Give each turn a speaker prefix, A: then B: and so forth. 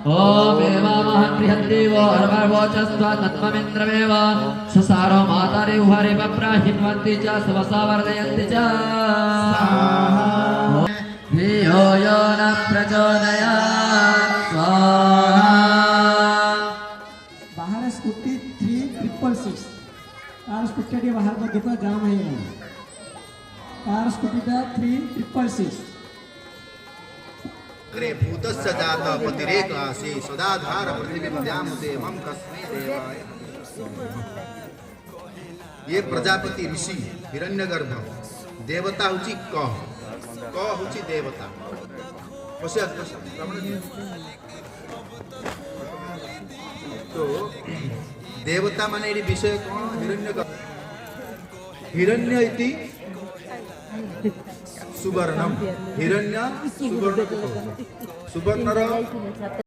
A: ओम एवामहं बृहद्देवो अर्ववोचस्त्वा तत्त्वमिन्द्रमेव ससारो मातरे उहरे पप्राहिन्वन्ति च स्वसा वर्धयन्ति च धियो यो न प्रचोदयात् स्वाहा।
B: बाहर स्कूटी 3666 कार स्कूटी बाहर में दुकान जाम है ना कार स्कूटी 3666
C: अग्रे भूतस्य जातः पतिरेकासी सदाधार पृथिवीं मम कस्मै देवाय। ये प्रजापति ऋषि हिरण्यगर्भ देवता होची क होची देवता तो देवता माने ये विषय कौन हिरण्यगर्भ हिरण्य इति सुवर्णम हिरण्य सुवर्ण सुवर्णर